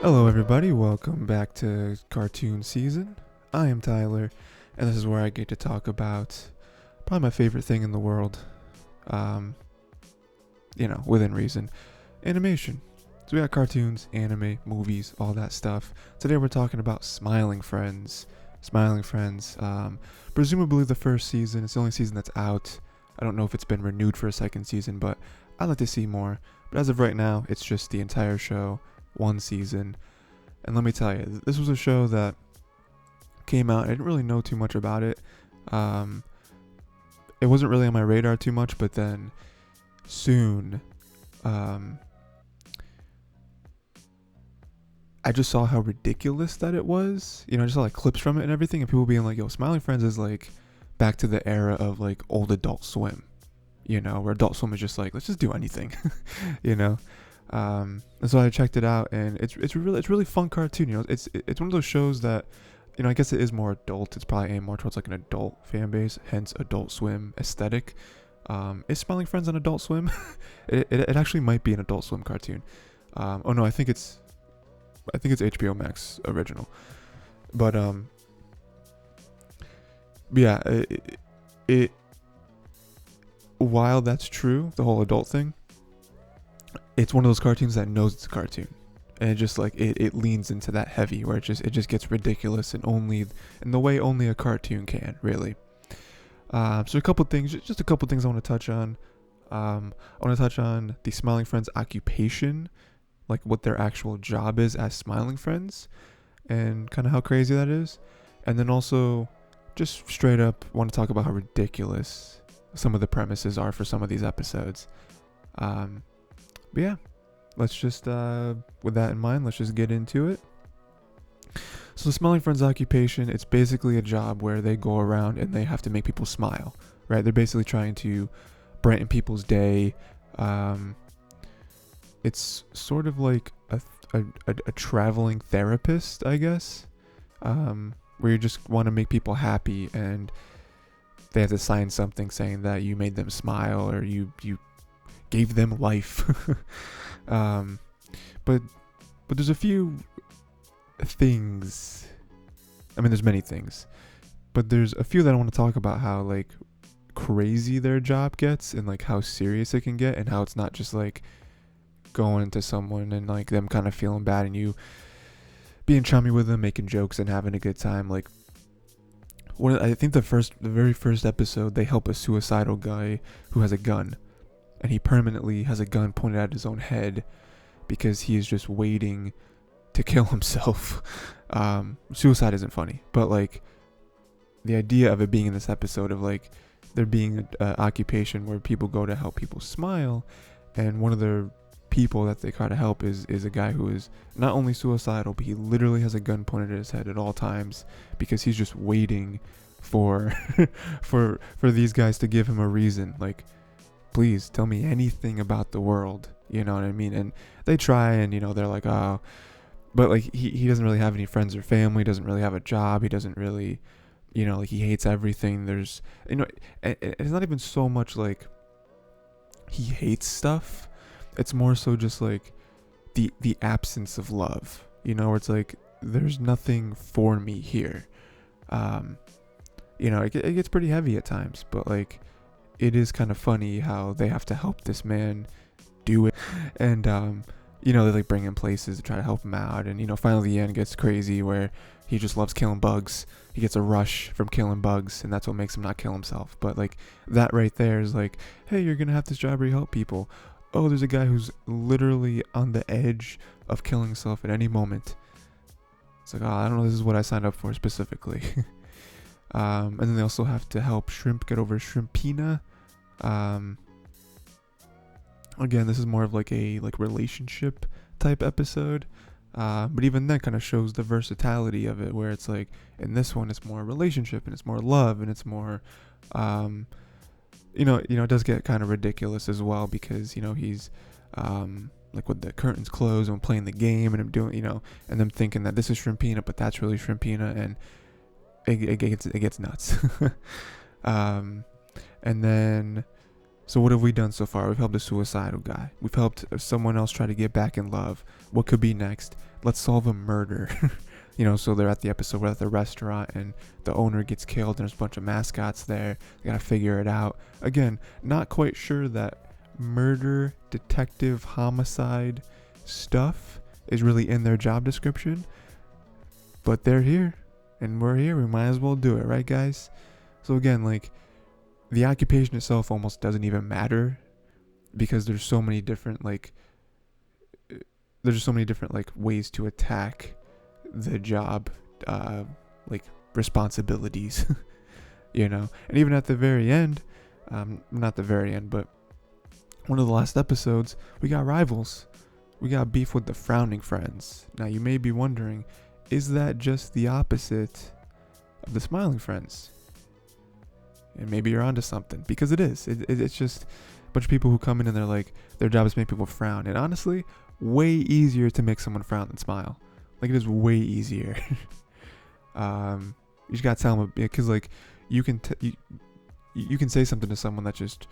Hello, everybody. Welcome back to Cartoon Season. I am Tyler, and this is where I get to talk about probably my favorite thing in the world. Um, within reason, animation. So we got cartoons, anime, movies, all that stuff. Today we're talking about Smiling Friends. Smiling Friends. Presumably the first season. It's the only season that's out. I don't know if it's been renewed for a second season, but I'd like to see more. But as of right now, it's just the entire show, one season. And let me tell you, this was a show that came out. I didn't really know too much about it. It wasn't really on my radar too much, but then soon, I just saw how ridiculous that it was. I just saw like clips from it and everything, and people being like, "Yo, Smiling Friends is like back to the era of like old Adult Swim." Where Adult Swim is just like, let's just do anything, you know. And so I checked it out, and it's really fun cartoon. It's one of those shows that, I guess it is more adult. It's probably aimed more towards like an adult fan base, hence Adult Swim aesthetic. Is Smiling Friends on Adult Swim? it actually might be an Adult Swim cartoon. Oh no, I think it's HBO Max original. But yeah, it while that's true, the whole adult thing, it's one of those cartoons that knows it's a cartoon, and it just like it leans into that heavy where it just gets ridiculous and only in the way only a cartoon can, really. So a couple things, just a couple things I want to touch on. I want to touch on the Smiling Friends occupation, like what their actual job is as Smiling Friends, and kind of how crazy that is. And then also, just straight up, want to talk about how ridiculous some of the premises are for some of these episodes. But yeah, let's just, with that in mind, let's just get into it. So the Smiling Friends occupation, it's basically a job where they go around and they have to make people smile, right? They're basically trying to brighten people's day. It's sort of like a traveling therapist, I guess, where you just want to make people happy, and they have to sign something saying that you made them smile or you gave them life. But there's a few things. I mean, there's many things, but there's a few that I want to talk about, how like crazy their job gets and like how serious it can get, and how it's not just like going into someone and like them kind of feeling bad and you being chummy with them, making jokes and having a good time. Like, I think the very first episode, they help a suicidal guy who has a gun, and he permanently has a gun pointed at his own head because he is just waiting to kill himself. Suicide isn't funny, but like the idea of it being in this episode of like there being an occupation where people go to help people smile, and one of the people that they try to help is a guy who is not only suicidal, but he literally has a gun pointed at his head at all times because he's just waiting for for these guys to give him a reason. Like, please tell me anything about the world, you know what I mean? And they try, and they're like, oh, but like he doesn't really have any friends or family, doesn't really have a job, he doesn't really, like he hates everything. There's, it's not even so much like he hates stuff, it's more so just like the absence of love, where it's like there's nothing for me here. It gets pretty heavy at times, but like it is kind of funny how they have to help this man do it. And they like bring him places to try to help him out, and finally the end gets crazy where he just loves killing bugs. He gets a rush from killing bugs, and that's what makes him not kill himself. But like that right there is like, hey, you're gonna have this job where you help people. Oh, there's a guy who's literally on the edge of killing himself at any moment. It's like, oh, I don't know, this is what I signed up for specifically. And then they also have to help Shrimp get over Shrimpina. Again, this is more of like a relationship type episode. But even that kind of shows the versatility of it, where it's like in this one it's more relationship and it's more love and it's more it does get kind of ridiculous as well, because he's like with the curtains closed and playing the game, and I'm doing and them thinking that this is Shrimpina, but that's really Shrimpina, and it gets nuts. And then So what have we done so far? We've helped a suicidal guy. We've helped someone else try to get back in love. What could be next? Let's solve a murder. So they're at the episode, we're at the restaurant, and the owner gets killed, and there's a bunch of mascots there. They gotta figure it out. Again, not quite sure that murder, detective, homicide stuff is really in their job description, but they're here, and we're here. We might as well do it, right, guys? So again, like, the occupation itself almost doesn't even matter, because there's so many different ways to attack the job responsibilities. And even at the very end, not the very end, but one of the last episodes, we got rivals. We got beef with the frowning friends. Now you may be wondering, is that just the opposite of the smiling friends? And maybe you're onto something, because it is. It's just a bunch of people who come in and they're like, their job is to make people frown. And honestly, way easier to make someone frown than smile. Like, it is way easier. You just gotta tell them, because like you can say something to someone that's just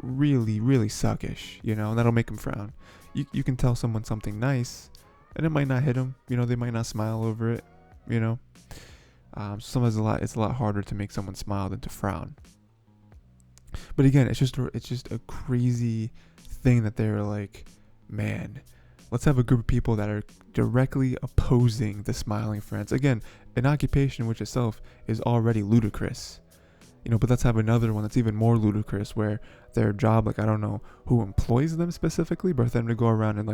really, really suckish, and that'll make them frown. You can tell someone something nice, and it might not hit them. They might not smile over it. Sometimes it's a lot harder to make someone smile than to frown. But again, it's just a crazy thing that they're like, man, let's have a group of people that are directly opposing the smiling friends. Again, an occupation which itself is already ludicrous. But let's have another one that's even more ludicrous, where their job, like, I don't know who employs them specifically, but for them to go around and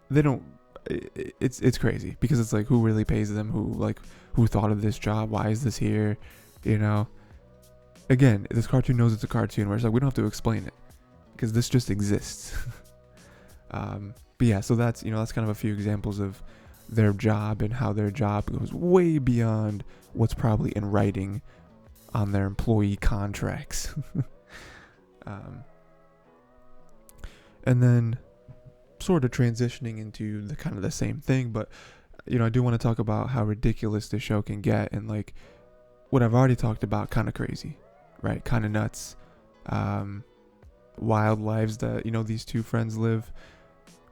they don't, it's crazy, because it's like, who really pays them? Who thought of this job? Why is this here? Again, this cartoon knows it's a cartoon, where it's like, we don't have to explain it, because this just exists. But yeah, so that's kind of a few examples of their job, and how their job goes way beyond what's probably in writing on their employee contracts. And then sort of transitioning into the kind of the same thing, but I do want to talk about how ridiculous this show can get, and like what I've already talked about, kind of crazy, right? Kind of nuts. Wild lives that these two friends live.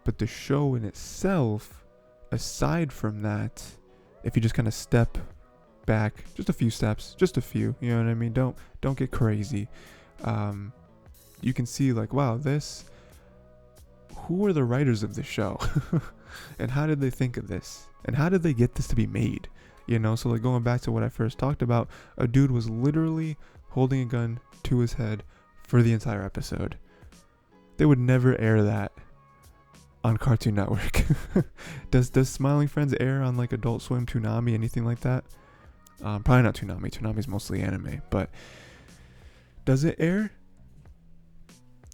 But the show in itself, aside from that, if you just kind of step back just a few steps, just a few, you know what I mean? Don't get crazy. You can see like, wow, who are the writers of this show? And how did they think of this? And how did they get this to be made? So like, going back to what I first talked about, a dude was literally holding a gun to his head for the entire episode. They would never air that on Cartoon Network. Does Smiling Friends air on like Adult Swim, Toonami, anything like that? Probably not Toonami. Toonami's mostly anime, but does it air?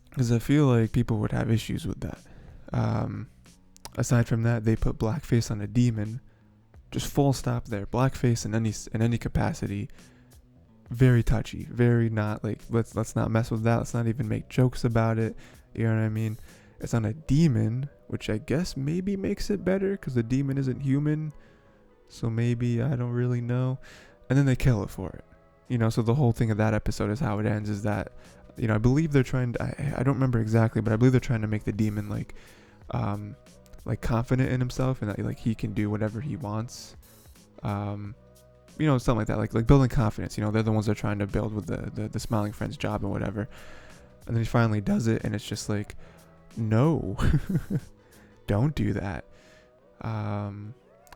Because I feel like people would have issues with that. Aside from that, they put blackface on a demon. Just full stop there. Blackface in any capacity. Very touchy. Very not like, let's not mess with that. Let's not even make jokes about it. You know what I mean? It's on a demon, which I guess maybe makes it better, because the demon isn't human. So maybe, I don't really know. And then they kill it for it. So the whole thing of that episode is how it ends, is that, I believe they're trying to, I don't remember exactly, but I believe they're trying to make the demon like confident in himself, and that like he can do whatever he wants. Something like that, like building confidence. They're the ones that are trying to build with the Smiling Friends job and whatever. And then he finally does it, and it's just like, no, don't do that.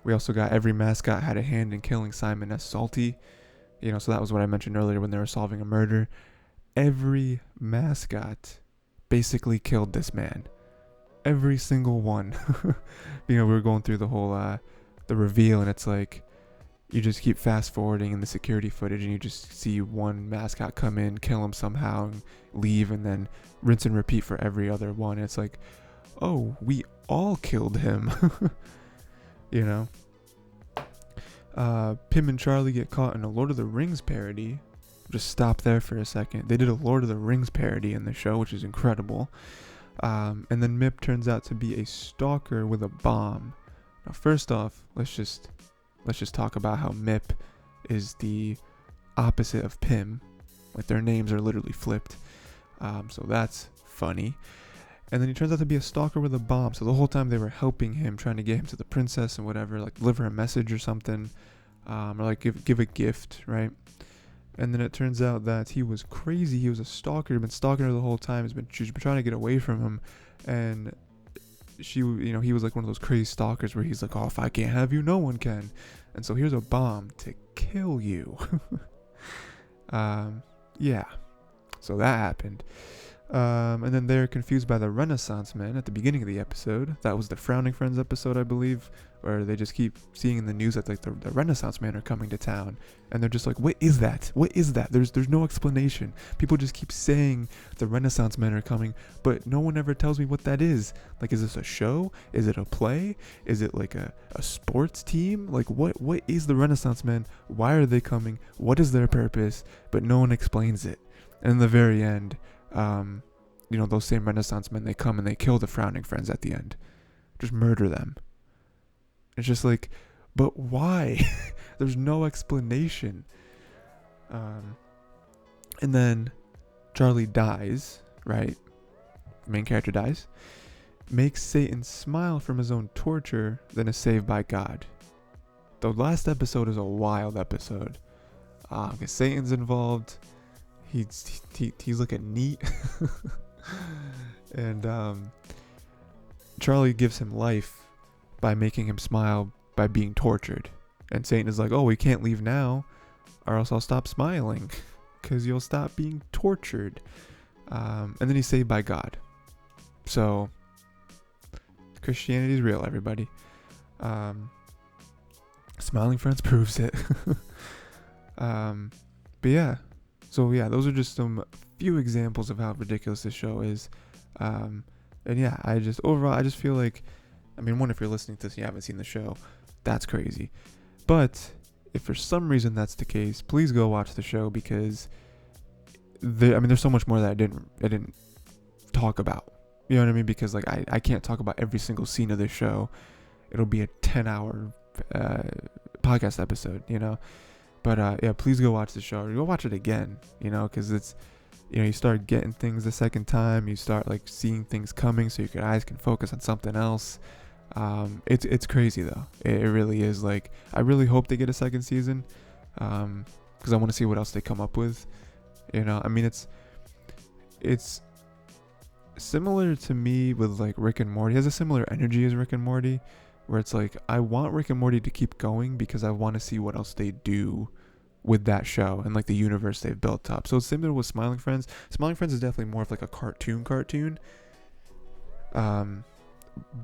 We also got every mascot had a hand in killing Simon S. Salty. So that was what I mentioned earlier when they were solving a murder. Every mascot basically killed this man. Every single one. We were going through the whole the reveal, and it's like, you just keep fast forwarding in the security footage, and you just see one mascot come in, kill him somehow, and leave, and then rinse and repeat for every other one. And it's like, oh, we all killed him. Pim and Charlie get caught in a Lord of the Rings parody. Just stop there for a second. They did a Lord of the Rings parody in the show, which is incredible. And then Mip turns out to be a stalker with a bomb. Now, first off, let's just talk about how Mip is the opposite of Pim. Like their names are literally flipped. So that's funny. And then he turns out to be a stalker with a bomb. So the whole time they were helping him, trying to get him to the princess and whatever, like deliver a message or something, or like give a gift, right? And then it turns out that he was crazy. He was a stalker. He'd been stalking her the whole time. She's been trying to get away from him, and he was like one of those crazy stalkers where he's like, oh, if I can't have you, no one can. And so here's a bomb to kill you. Yeah. So that happened. And then they're confused by the Renaissance Man at the beginning of the episode. That was the Frowning Friends episode, I believe, where they just keep seeing in the news that like the Renaissance Man are coming to town, and they're just like, what is that? What is that? There's no explanation. People just keep saying the Renaissance Men are coming, but no one ever tells me what that is. Like, is this a show? Is it a play? Is it like a sports team? Like, what is the Renaissance Men? Why are they coming? What is their purpose? But no one explains it. And in the very end, those same Renaissance men, they come and they kill the Frowning Friends at the end. Just murder them. It's just like, but why? There's no explanation. And then Charlie dies, right? The main character dies. Makes Satan smile from his own torture, then is saved by God. The last episode is a wild episode. Because Satan's involved. He's looking neat. And Charlie gives him life by making him smile by being tortured. And Satan is like, oh, we can't leave now, or else I'll stop smiling, because you'll stop being tortured. And then he's saved by God. So Christianity is real, everybody. Smiling Friends proves it. But yeah. So yeah, those are just some few examples of how ridiculous this show is. And yeah, I just feel like, I mean, one, if you're listening to this and you haven't seen the show, that's crazy. But if for some reason that's the case, please go watch the show, because there's so much more that I didn't talk about. You know what I mean? Because like I can't talk about every single scene of this show. It'll be a 10-hour podcast episode, you know. But yeah, please go watch the show. Or go watch it again, because it's, you start getting things the second time. You start like seeing things coming, so your eyes can focus on something else. It's crazy though. It really is. Like, I really hope they get a second season, because I want to see what else they come up with. I mean, it's similar to me with like Rick and Morty. It has a similar energy as Rick and Morty, where it's like, I want Rick and Morty to keep going because I want to see what else they do with that show and like the universe they've built up. So it's similar with Smiling Friends. Smiling Friends is definitely more of like a cartoon.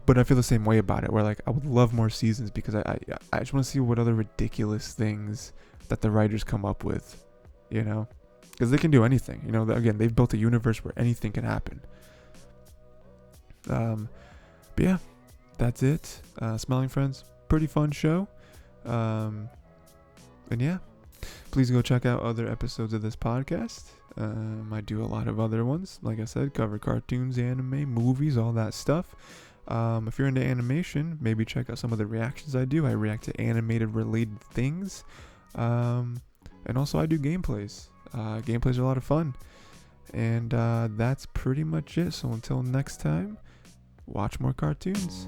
But I feel the same way about it, where like I would love more seasons, because I just want to see what other ridiculous things that the writers come up with, because they can do anything. Again, they've built a universe where anything can happen. But yeah. That's it. Smiling Friends, pretty fun show. And yeah, please go check out other episodes of this podcast. I do a lot of other ones. Like I said, cover cartoons, anime, movies, all that stuff. If you're into animation, maybe check out some of the reactions I do. I react to animated related things. And also I do gameplays. Gameplays are a lot of fun. And that's pretty much it. So until next time, watch more cartoons.